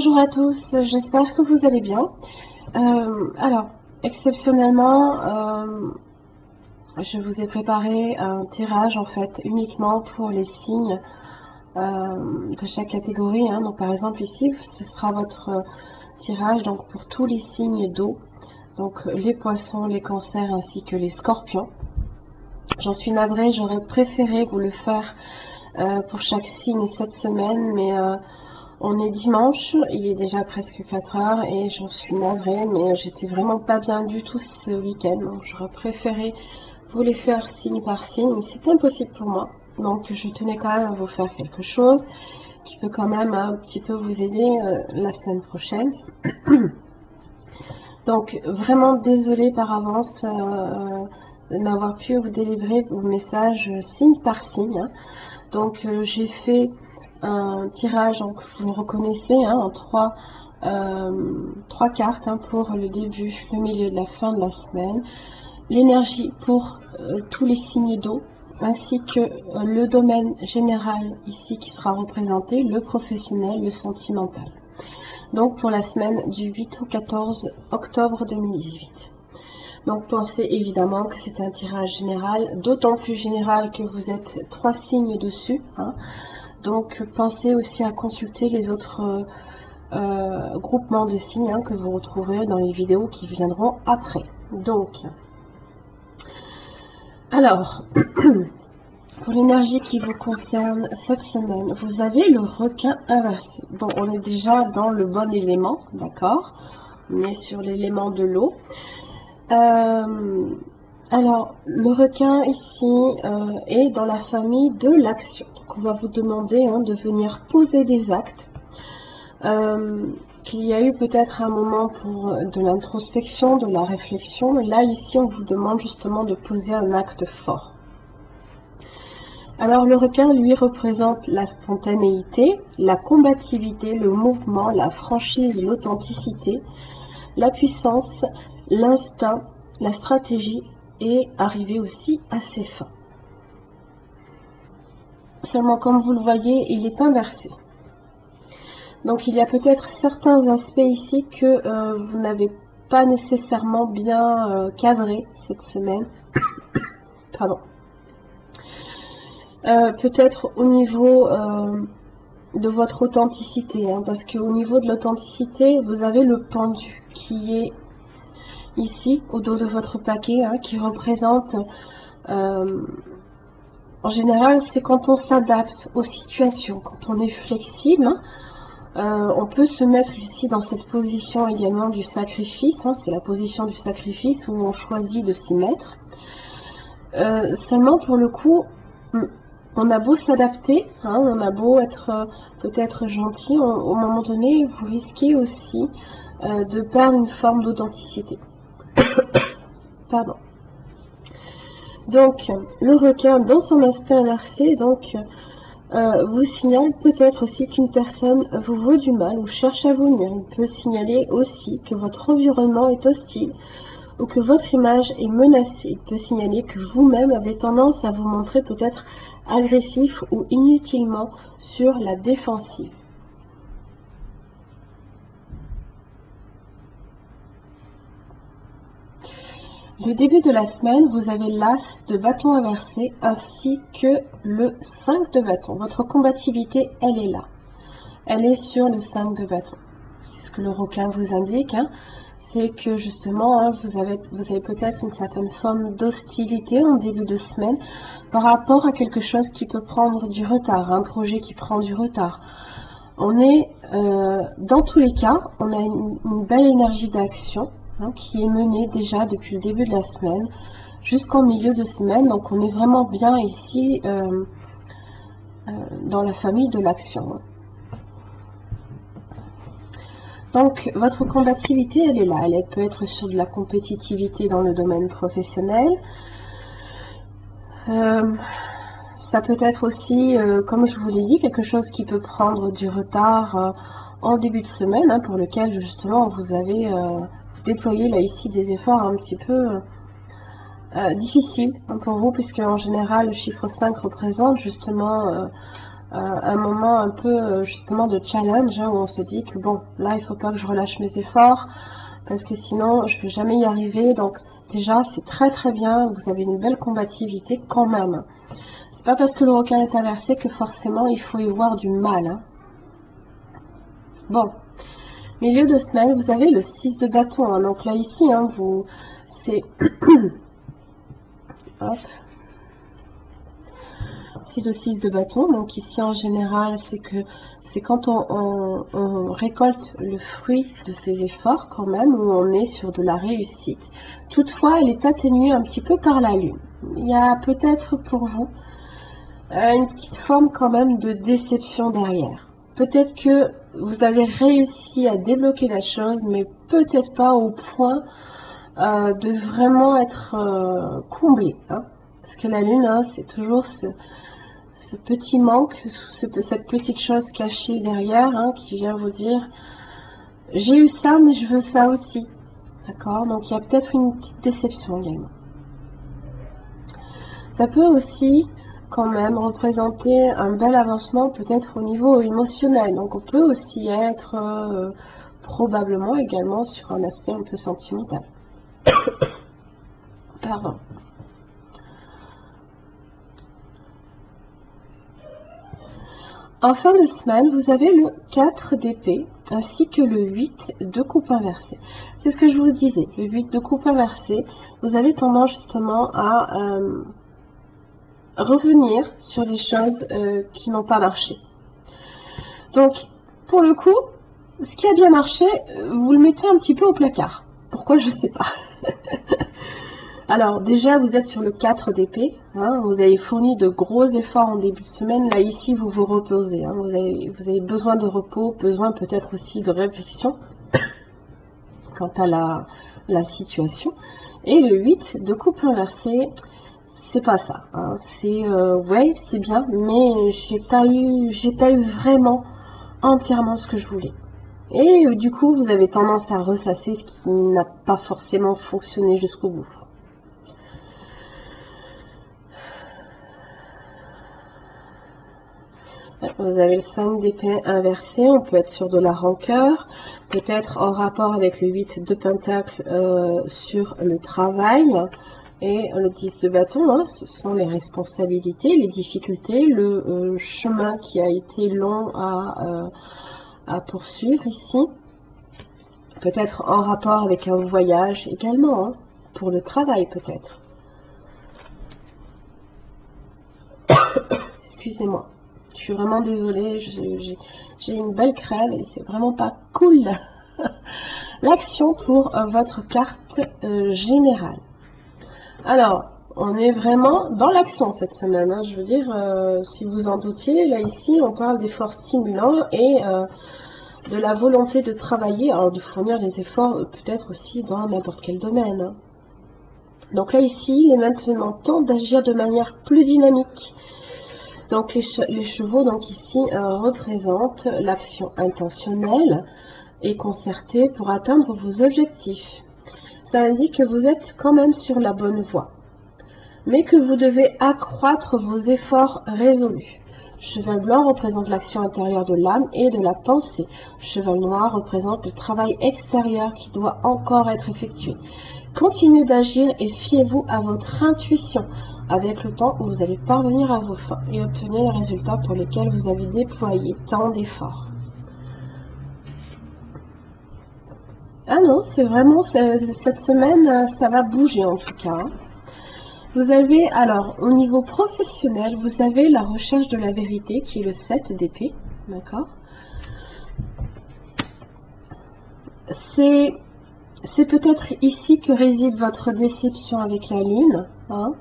Bonjour à tous, j'espère que vous allez bien. Alors, exceptionnellement, je vous ai préparé un tirage en fait uniquement pour les signes de chaque catégorie. Donc par exemple ici, ce sera votre tirage donc pour tous les signes d'eau, donc les poissons, les cancers ainsi que les scorpions. J'en suis navrée, j'aurais préféré vous le faire pour chaque signe cette semaine, mais on est dimanche, il est déjà presque 4 heures et j'en suis navrée, mais j'étais vraiment pas bien du tout ce week-end. Donc j'aurais préféré vous les faire signe par signe, mais c'est impossible pour moi. Donc je tenais quand même à vous faire quelque chose qui peut quand même un petit peu vous aider la semaine prochaine. Donc vraiment désolée par avance de n'avoir pu vous délivrer vos messages signe par signe. Donc j'ai fait un tirage, donc vous le reconnaissez, en trois cartes pour le début, le milieu de la fin de la semaine, l'énergie pour tous les signes d'eau, ainsi que le domaine général ici qui sera représenté, le professionnel, le sentimental. Donc pour la semaine du 8 au 14 octobre 2018. Donc pensez évidemment que c'est un tirage général, d'autant plus général que vous êtes 3 signes dessus. Donc pensez aussi à consulter les autres groupements de signes que vous retrouverez dans les vidéos qui viendront après. Donc, alors, pour l'énergie qui vous concerne cette semaine, vous avez le requin inversé. Bon, on est déjà dans le bon élément, d'accord? On est sur l'élément de l'eau. Alors, le requin ici est dans la famille de l'action. Donc, on va vous demander de venir poser des actes. Qu'il y a eu peut-être un moment pour de l'introspection, de la réflexion. Et là, ici, on vous demande justement de poser un acte fort. Alors, le requin, lui, représente la spontanéité, la combativité, le mouvement, la franchise, l'authenticité, la puissance, l'instinct, la stratégie et arriver aussi à ses fins. Seulement, comme vous le voyez, il est inversé. Donc, il y a peut-être certains aspects ici que vous n'avez pas nécessairement bien cadré cette semaine. Pardon. Peut-être au niveau de votre authenticité, parce qu'au niveau de l'authenticité, vous avez le pendu qui est ici, au dos de votre paquet, qui représente, en général, c'est quand on s'adapte aux situations, quand on est flexible. On peut se mettre ici dans cette position également du sacrifice, c'est la position du sacrifice où on choisit de s'y mettre. Seulement, pour le coup, on a beau s'adapter, on a beau être peut-être gentil, au moment donné, vous risquez aussi de perdre une forme d'authenticité. Pardon. Donc, le requin, dans son aspect inversé, vous signale peut-être aussi qu'une personne vous veut du mal ou cherche à vous nuire. Il peut signaler aussi que votre environnement est hostile ou que votre image est menacée. Il peut signaler que vous-même avez tendance à vous montrer peut-être agressif ou inutilement sur la défensive. Le début de la semaine, vous avez l'as de bâton inversé ainsi que le 5 de bâton. Votre combativité, elle est là. Elle est sur le 5 de bâton. C'est ce que le requin vous indique. C'est que justement, vous avez peut-être une certaine forme d'hostilité en début de semaine par rapport à quelque chose qui peut prendre du retard, un projet qui prend du retard. On est, dans tous les cas, on a une belle énergie d'action qui est menée déjà depuis le début de la semaine jusqu'au milieu de semaine. Donc on est vraiment bien ici dans la famille de l'action. Donc votre combativité, elle est là. Elle peut être sur de la compétitivité dans le domaine professionnel. Ça peut être aussi, comme je vous l'ai dit, quelque chose qui peut prendre du retard en début de semaine, pour lequel justement vous avez déployé là ici des efforts un petit peu difficiles pour vous, puisque en général le chiffre 5 représente justement un moment un peu justement de challenge, hein, où on se dit que bon, là il faut pas que je relâche mes efforts parce que sinon je ne vais jamais y arriver. Donc déjà c'est très très bien, vous avez une belle combativité quand même. C'est pas parce que le requin est inversé que forcément il faut y voir du mal, hein. Bon, milieu de semaine, vous avez le 6 de bâton, hein. Donc là ici, hein, c'est hop, c'est le 6 de bâton. Donc ici en général, c'est quand on récolte le fruit de ses efforts quand même, où on est sur de la réussite. Toutefois, elle est atténuée un petit peu par la lune. Il y a peut-être pour vous une petite forme quand même de déception derrière. Peut-être que vous avez réussi à débloquer la chose, mais peut-être pas au point de vraiment être comblé, hein. Parce que la lune, hein, c'est toujours ce petit manque, cette petite chose cachée derrière, hein, qui vient vous dire j'ai eu ça, mais je veux ça aussi. D'accord? Donc il y a peut-être une petite déception également. Ça peut aussi quand même représenter un bel avancement peut-être au niveau émotionnel. Donc on peut aussi être probablement également sur un aspect un peu sentimental. Pardon. En fin de semaine, vous avez le 4 d'épée ainsi que le 8 de coupe inversée. C'est ce que je vous disais. Le 8 de coupe inversée, vous avez tendance justement à revenir sur les choses qui n'ont pas marché. Donc, pour le coup, ce qui a bien marché, vous le mettez un petit peu au placard. Pourquoi, je ne sais pas. Alors, déjà, vous êtes sur le 4 d'épée. Hein, vous avez fourni de gros efforts en début de semaine. Là, ici, vous vous reposez. Hein, vous avez besoin de repos, besoin peut-être aussi de réflexion quant à la situation. Et le 8 de coupe inversée, c'est pas ça. Hein, c'est, ouais, c'est bien, mais j'ai pas eu vraiment entièrement ce que je voulais. Et du coup, vous avez tendance à ressasser ce qui n'a pas forcément fonctionné jusqu'au bout. Vous avez le 5 d'épée inversé, on peut être sur de la rancœur, peut-être en rapport avec le 8 de pentacle sur le travail, et le 10 de bâton, hein, ce sont les responsabilités, les difficultés, le chemin qui a été long à poursuivre ici. Peut-être en rapport avec un voyage également, hein, pour le travail peut-être. Excusez-moi. Je suis vraiment désolée, j'ai une belle crève et c'est vraiment pas cool. L'action pour votre carte générale. Alors, on est vraiment dans l'action cette semaine, hein. Je veux dire, si vous en doutiez, là ici, on parle d'efforts stimulants et de la volonté de travailler, alors de fournir des efforts peut-être aussi dans n'importe quel domaine, hein. Donc là ici, il est maintenant temps d'agir de manière plus dynamique. Donc les chevaux donc ici représentent l'action intentionnelle et concertée pour atteindre vos objectifs. Ça indique que vous êtes quand même sur la bonne voie, mais que vous devez accroître vos efforts résolus. Cheval blanc représente l'action intérieure de l'âme et de la pensée. Cheval noir représente le travail extérieur qui doit encore être effectué. Continuez d'agir et fiez-vous à votre intuition. Avec le temps, vous allez parvenir à vos fins et obtenir les résultats pour lesquels vous avez déployé tant d'efforts. Ah non, c'est vraiment, cette semaine, ça va bouger en tout cas. Vous avez, alors, au niveau professionnel, vous avez la recherche de la vérité, qui est le 7 d'épée, d'accord? C'est peut-être ici que réside votre déception avec la Lune, hein?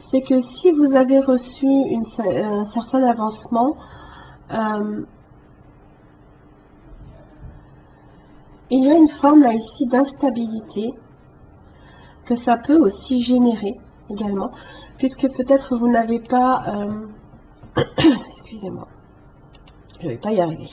C'est que si vous avez reçu un certain avancement, il y a une forme là ici d'instabilité que ça peut aussi générer également, puisque peut-être vous n'avez pas... excusez-moi, je ne vais pas y arriver.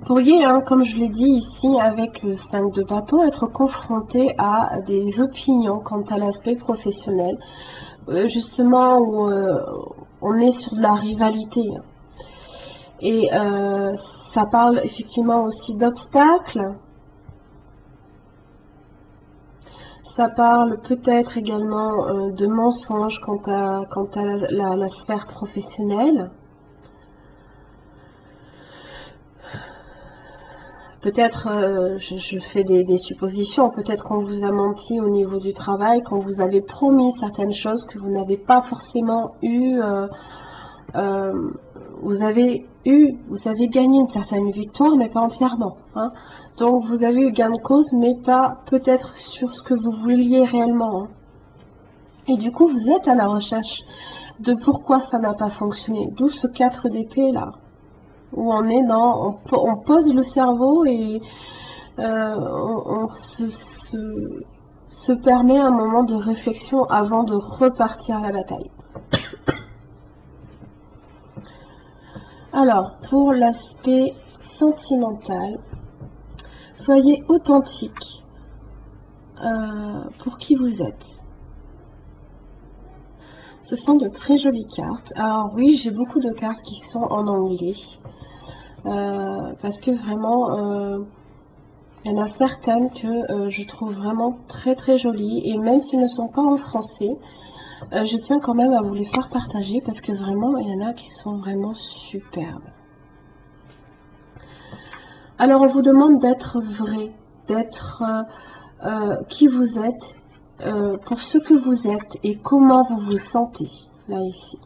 Vous pourriez, hein, comme je l'ai dit ici, avec le 5 de bâton, être confronté à des opinions quant à l'aspect professionnel, justement où on est sur de la rivalité. Et ça parle effectivement aussi d'obstacles. Ça parle peut-être également de mensonges quant à la sphère professionnelle. Peut-être, je fais des suppositions, peut-être qu'on vous a menti au niveau du travail, qu'on vous avait promis certaines choses que vous n'avez pas forcément eu. Vous avez gagné une certaine victoire, mais pas entièrement. Hein. Donc vous avez eu gain de cause, mais pas peut-être sur ce que vous vouliez réellement. Hein. Et du coup, vous êtes à la recherche de pourquoi ça n'a pas fonctionné. D'où ce 4 d'épée là, où on est dans, on pose le cerveau et on se permet un moment de réflexion avant de repartir à la bataille. Alors, pour l'aspect sentimental, soyez authentique pour qui vous êtes. Ce sont de très jolies cartes. Alors oui, j'ai beaucoup de cartes qui sont en anglais. Parce que vraiment, il y en a certaines que je trouve vraiment très très jolies. Et même s'ils ne sont pas en français, je tiens quand même à vous les faire partager parce que vraiment, il y en a qui sont vraiment superbes. Alors, on vous demande d'être vrai, d'être qui vous êtes, pour ce que vous êtes et comment vous vous sentez, là, ici.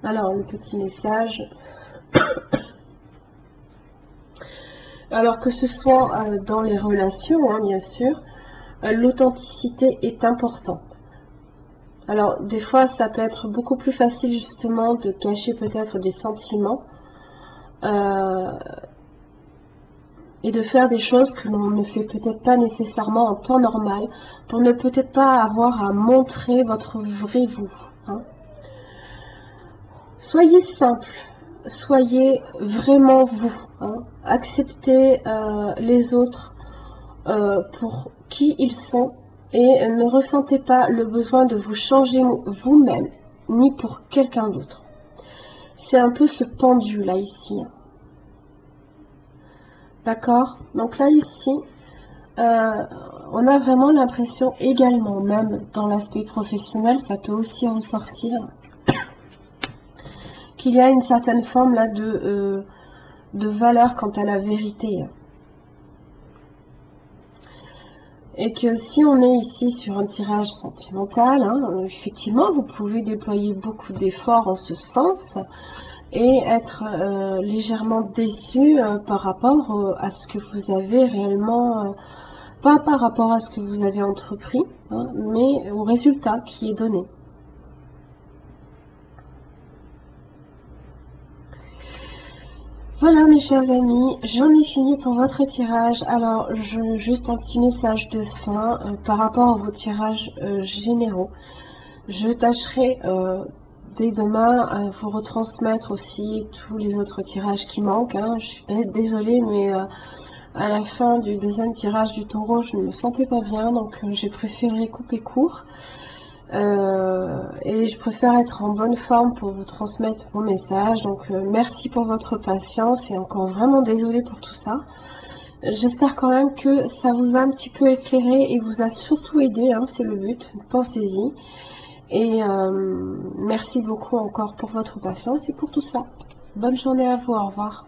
Alors, le petit message. Alors, que ce soit dans les relations, hein, bien sûr, l'authenticité est importante. Alors, des fois, ça peut être beaucoup plus facile, justement, de cacher peut-être des sentiments et de faire des choses que l'on ne fait peut-être pas nécessairement en temps normal, pour ne peut-être pas avoir à montrer votre vrai vous. Hein. Soyez simple, soyez vraiment vous. Hein. Acceptez les autres pour qui ils sont et ne ressentez pas le besoin de vous changer vous-même, ni pour quelqu'un d'autre. C'est un peu ce pendu là ici. D'accord? Donc là ici, on a vraiment l'impression également, même dans l'aspect professionnel, ça peut aussi ressortir, qu'il y a une certaine forme là de valeur quant à la vérité. Et que si on est ici sur un tirage sentimental, hein, effectivement, vous pouvez déployer beaucoup d'efforts en ce sens et être légèrement déçu par rapport à ce que vous avez réellement, pas par rapport à ce que vous avez entrepris, hein, mais au résultat qui est donné. Voilà mes chers amis, j'en ai fini pour votre tirage. Alors, juste un petit message de fin par rapport à vos tirages généraux. Je tâcherai dès demain à vous retransmettre aussi tous les autres tirages qui manquent. Hein. Je suis désolée, mais à la fin du deuxième tirage du taureau, je ne me sentais pas bien, donc j'ai préféré couper court. Et je préfère être en bonne forme pour vous transmettre mon message. Donc merci pour votre patience et encore vraiment désolée pour tout ça. J'espère quand même que ça vous a un petit peu éclairé et vous a surtout aidé, hein, c'est le but, pensez-y. Et merci beaucoup encore pour votre patience et pour tout ça. Bonne journée à vous, au revoir.